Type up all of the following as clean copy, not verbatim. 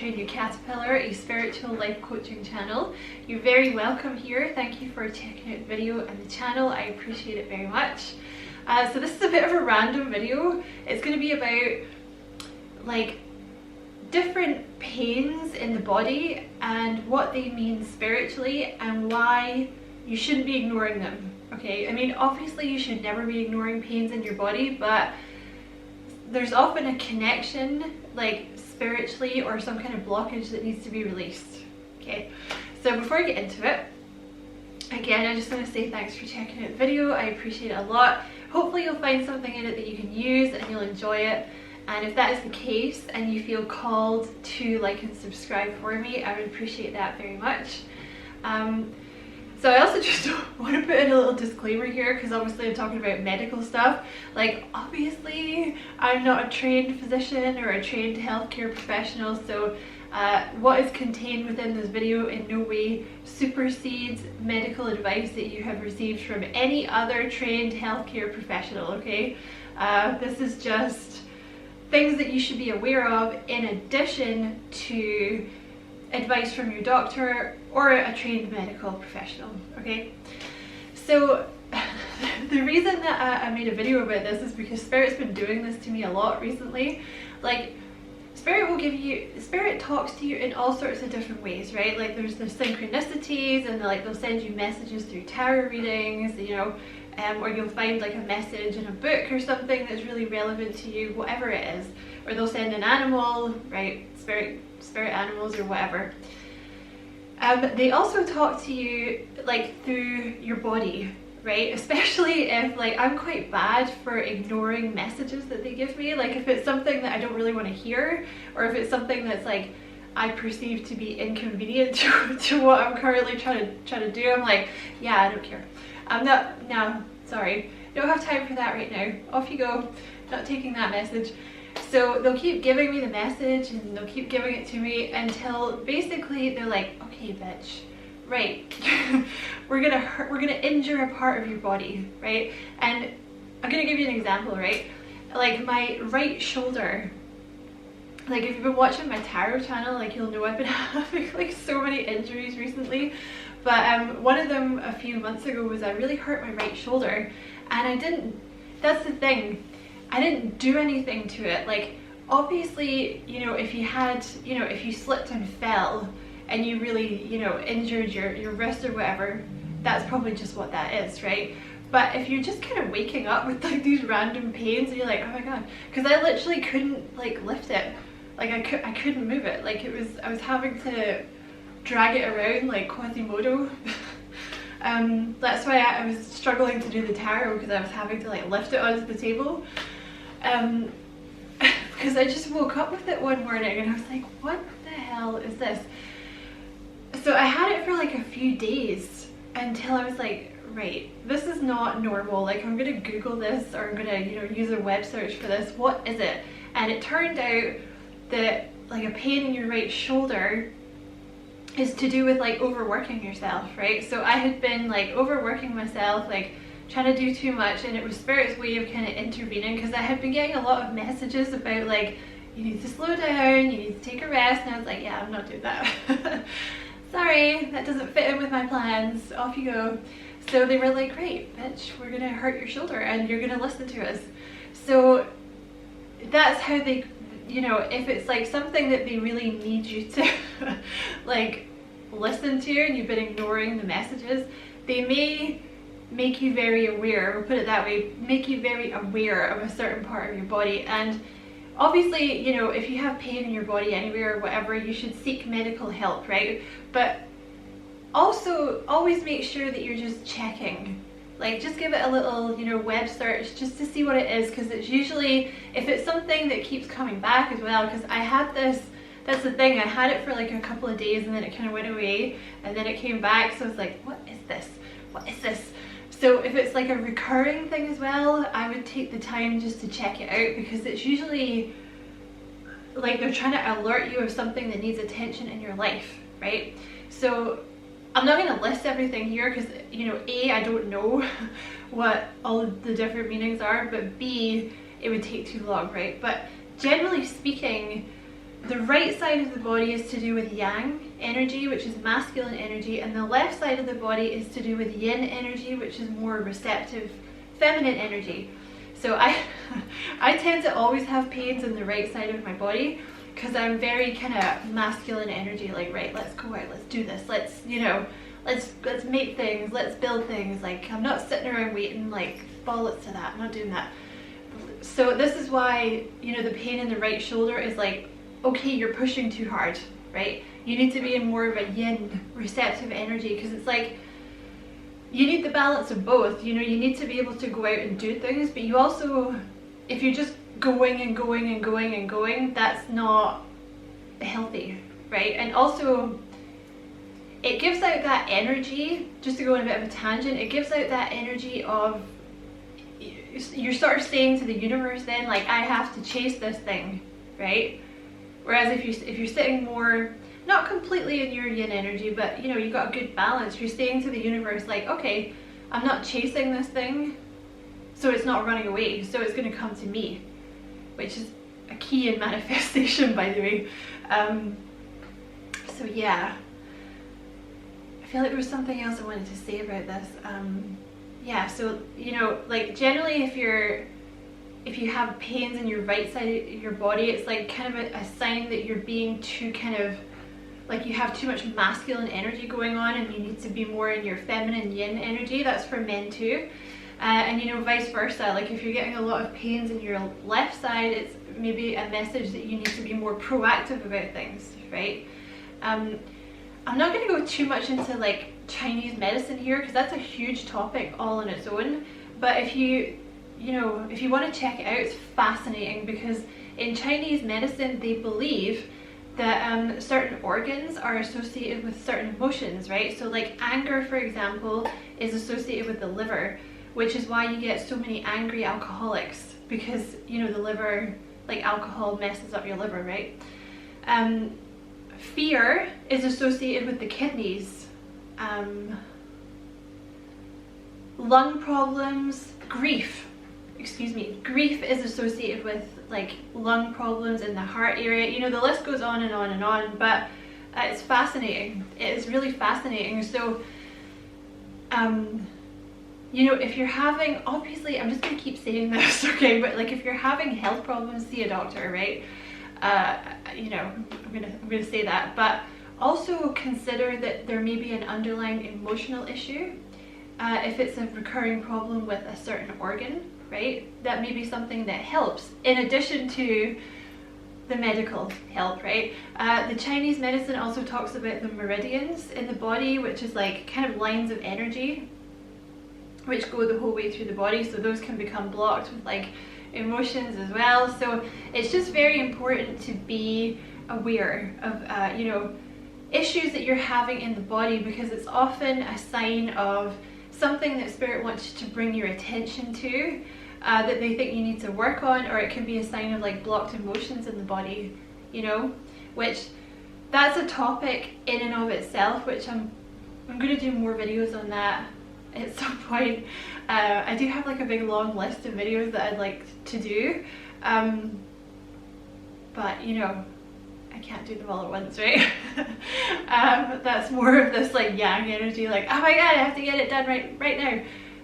Train Your Caterpillar, a spiritual life coaching channel. You're very welcome here. Thank you for checking out the video and the channel. I appreciate it very much. So this is a bit of a random video. It's going to be about like different pains in the body and what they mean spiritually and why you shouldn't be ignoring them. Okay, I mean, obviously you should never be ignoring pains in your body, but there's often a connection, like spiritually, or some kind of blockage that needs to be released. Okay, so before I get into it, again, I just want to say thanks for checking out the video. I appreciate it a lot. Hopefully you'll find something in it that you can use and you'll enjoy it. And if that is the case and you feel called to like and subscribe for me, I would appreciate that very much. So I also just want to put in a little disclaimer here, because obviously I'm talking about medical stuff. Like, obviously I'm not a trained physician or a trained healthcare professional, so what is contained within this video in no way supersedes medical advice that you have received from any other trained healthcare professional, okay? This is just things that you should be aware of in addition to advice from your doctor or a trained medical professional, okay? So the reason that I made a video about this is because Spirit's been doing this to me a lot recently. Like, Spirit talks to you in all sorts of different ways, right? Like, there's the synchronicities, and like they'll send you messages through tarot readings, you know, or you'll find like a message in a book or something that's really relevant to you, whatever it is. Or they'll send an animal, right? Spirit animals or whatever. They also talk to you like through your body, right? Especially if, like, I'm quite bad for ignoring messages that they give me. Like, if it's something that I don't really want to hear, or if it's something that's like I perceive to be inconvenient to what I'm currently trying to do, I'm like, yeah, I don't care. I'm not, no, sorry, don't have time for that right now. Off you go, not taking that message. So they'll keep giving me the message and they'll keep giving it to me until basically they're like, okay, bitch, right, we're gonna injure a part of your body, right? And I'm gonna give you an example, right? Like my right shoulder, like if you've been watching my tarot channel, like you'll know I've been having like so many injuries recently. But one of them a few months ago was I really hurt my right shoulder, and that's the thing, I didn't do anything to it. Like, obviously, you know, if you slipped and fell and you really, you know, injured your wrist or whatever, that's probably just what that is, right? But if you're just kind of waking up with like these random pains and you're like, oh my god, because I literally couldn't like lift it, like I couldn't move it, like I was having to drag it around like Quasimodo. That's why I was struggling to do the tarot, because I was having to like lift it onto the table. Because I just woke up with it one morning and I was like, what the hell is this? So I had it for like a few days until I was like, right, this is not normal. Like, I'm gonna Google this, or I'm gonna, you know, use a web search for this. What is it? And it turned out that like a pain in your right shoulder is to do with like overworking yourself, right? So I had been like overworking myself, like trying to do too much, and it was Spirit's way of kind of intervening, because I had been getting a lot of messages about like, you need to slow down, you need to take a rest, and I was like, yeah, I'm not doing that. Sorry, that doesn't fit in with my plans, off you go. So they were like, great, bitch, we're gonna hurt your shoulder and you're gonna listen to us. So that's how they, you know, if it's like something that they really need you to like listen to and you've been ignoring the messages, they may make you very aware, we'll put it that way, make you very aware of a certain part of your body. And obviously, you know, if you have pain in your body anywhere or whatever, you should seek medical help, right? But also always make sure that you're just checking. Like, just give it a little, you know, web search just to see what it is, because it's usually, if it's something that keeps coming back as well, because I had this, that's the thing, I had it for like a couple of days and then it kind of went away and then it came back, so it's like, what is this? What is this? So if it's like a recurring thing as well, I would take the time just to check it out, because it's usually like they're trying to alert you of something that needs attention in your life, right? So I'm not going to list everything here because, you know, A, I don't know what all of the different meanings are, but B, it would take too long, right? But generally speaking, the right side of the body is to do with yang energy, which is masculine energy, and the left side of the body is to do with yin energy, which is more receptive, feminine energy. So I tend to always have pains in the right side of my body because I'm very kind of masculine energy, like, right, let's go out, let's do this, let's, you know, let's make things, let's build things. Like, I'm not sitting around waiting, like, bollocks to that, I'm not doing that. So this is why, you know, the pain in the right shoulder is like, okay, you're pushing too hard, right? You need to be in more of a yin, receptive energy, because it's like, you need the balance of both. You know, you need to be able to go out and do things, but you also, if you're just going and going and going and going, that's not healthy, right? And also, it gives out that energy, just to go on a bit of a tangent, it gives out that energy of, you're sort of saying to the universe then, like, I have to chase this thing, right? Whereas if you're sitting more, not completely in your yin energy, but, you know, you've got a good balance, you're saying to the universe, like, okay, I'm not chasing this thing, so it's not running away, so it's going to come to me, which is a key in manifestation, by the way. So yeah, I feel like there was something else I wanted to say about this. Yeah, so, you know, like, generally if you have pains in your right side of your body, it's like kind of a sign that you're being too kind of, like, you have too much masculine energy going on and you need to be more in your feminine yin energy. That's for men too. And, you know, vice versa. Like, if you're getting a lot of pains in your left side, it's maybe a message that you need to be more proactive about things, right? I'm not going to go too much into, like, Chinese medicine here, because that's a huge topic all on its own. But if you know, if you want to check it out, it's fascinating, because in Chinese medicine they believe that certain organs are associated with certain emotions, right? So, like, anger, for example, is associated with the liver, which is why you get so many angry alcoholics, because, you know, the liver, like, alcohol messes up your liver, right? Fear is associated with the kidneys. Lung problems, grief is associated with, like, lung problems in the heart area. You know, the list goes on and on and on, but it's fascinating. It is really fascinating. So, you know, if you're having, obviously, I'm just going to keep saying this, okay, but, like, if you're having health problems, see a doctor, right? You know, I'm gonna say that, but also consider that there may be an underlying emotional issue. If it's a recurring problem with a certain organ, right, that may be something that helps in addition to the medical help, right? The Chinese medicine also talks about the meridians in the body, which is like kind of lines of energy which go the whole way through the body, so those can become blocked with, like, emotions as well. So it's just very important to be aware of you know, issues that you're having in the body, because it's often a sign of something that spirit wants to bring your attention to, that they think you need to work on, or it can be a sign of, like, blocked emotions in the body, you know, which that's a topic in and of itself, which I'm going to do more videos on that at some point. I do have, like, a big long list of videos that I'd like to do, but, you know, I can't do them all at once, right? That's more of this, like, yang energy, like, oh my god, I have to get it done right now.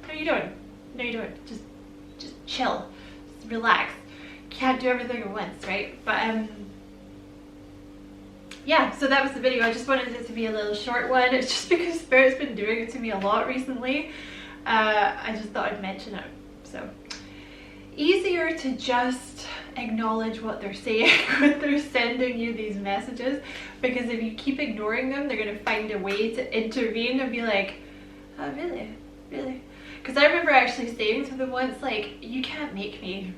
No, you don't. No, you don't. Just chill. Just relax. Can't do everything at once, right? But yeah, so that was the video. I just wanted it to be a little short one. It's just because Spirit's been doing it to me a lot recently. I just thought I'd mention it. So, easier to just acknowledge what they're saying when they're sending you these messages, because if you keep ignoring them, they're going to find a way to intervene and be like, oh, really? Because I remember actually saying to them once, like, you can't make me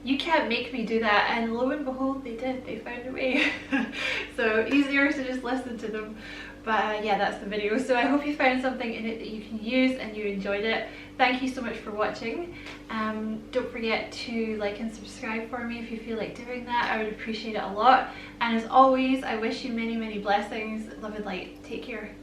do that, and lo and behold, they did. They found a way. So easier to just listen to them. But yeah, that's the video. So I hope you found something in it that you can use and you enjoyed it. Thank you so much for watching. Don't forget to like and subscribe for me if you feel like doing that. I would appreciate it a lot. And as always, I wish you many, many blessings. Love and light. Take care.